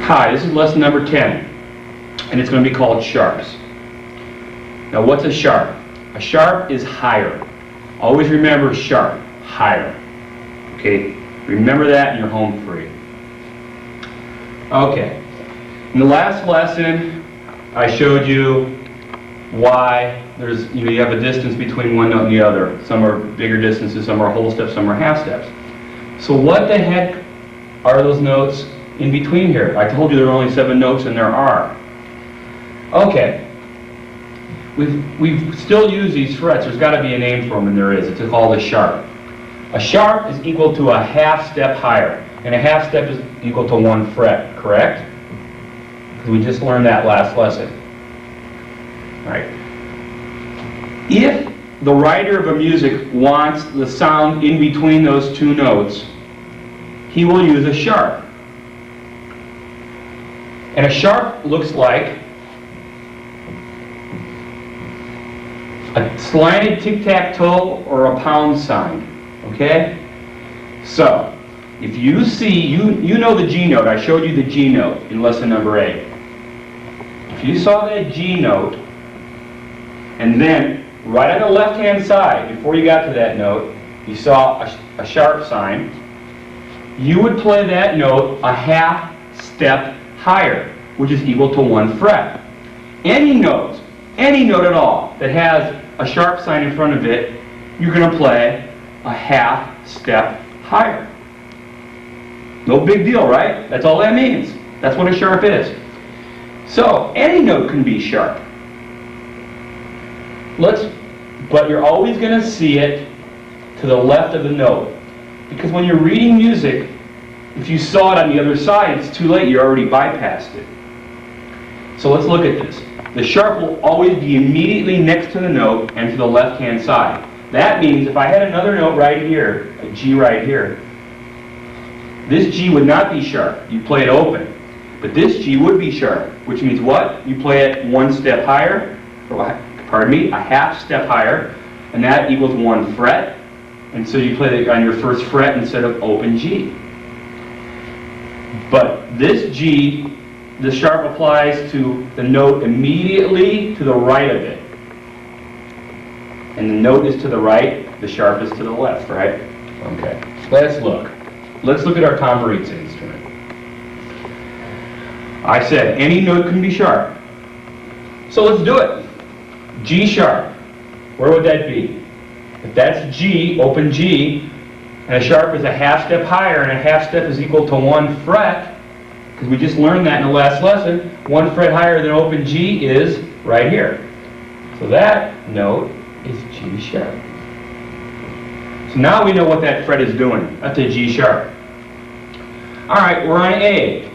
Hi, this is lesson number 10, and it's going to be called sharps. Now, what's a sharp? A sharp is higher. Always remember sharp, higher. Okay, remember that and you're home free. Okay, in the last lesson, I showed you why there's, you have a distance between one note and the other. Some are bigger distances, some are whole steps, some are half steps. So what the heck are those notes in between here? I told you there are only 7 notes, and there are. Okay. We've still used these frets. There's got to be a name for them, and there is. It's called a sharp. A sharp is equal to a half step higher, and a half step is equal to 1 fret, correct? We just learned that last lesson. All right. If the writer of a music wants the sound in between those 2 notes, he will use a sharp. And a sharp looks like a slanted tic-tac-toe or a pound sign. Okay? So, if you see, you know the G note. I showed you the G note in lesson number 8. If you saw that G note, and then right on the left-hand side, before you got to that note, you saw a sharp sign, you would play that note a half step higher, which is equal to 1 fret. Any note at all that has a sharp sign in front of it, you're going to play a half step higher. No big deal, right? That's all that means. That's what a sharp is. So, any note can be sharp. But you're always going to see it to the left of the note. Because when you're reading music, if you saw it on the other side, it's too late. You already bypassed it. So let's look at this. The sharp will always be immediately next to the note and to the left-hand side. That means if I had another note right here, a G right here, this G would not be sharp. You play it open. But this G would be sharp, which means what? You play it 1 step higher, pardon me, a half step higher, and that equals 1 fret. And so you play it on your first fret instead of open G. But this G, the sharp applies to the note immediately to the right of it. And the note is to the right, the sharp is to the left, right? Okay, let's look. Let's look at our Tamburitza instrument. I said any note can be sharp. So let's do it. G sharp. Where would that be? If that's G, open G, and a sharp is a half step higher, and a half step is equal to 1 fret, because we just learned that in the last lesson, 1 fret higher than open G is right here. So that note is G sharp. So now we know what that fret is doing. That's a G sharp. All right, we're on A.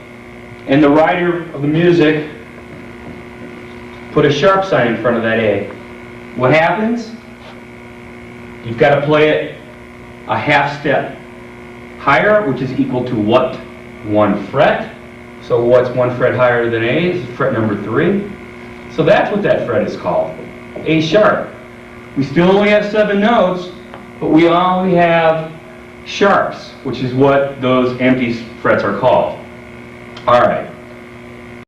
And the writer of the music put a sharp sign in front of that A. What happens? You've got to play it a half step higher, which is equal to what? 1 fret. So what's 1 fret higher than A? Is fret number 3. So that's what that fret is called, A sharp. We still only have 7 notes, but we only have sharps, which is what those empty frets are called. All right.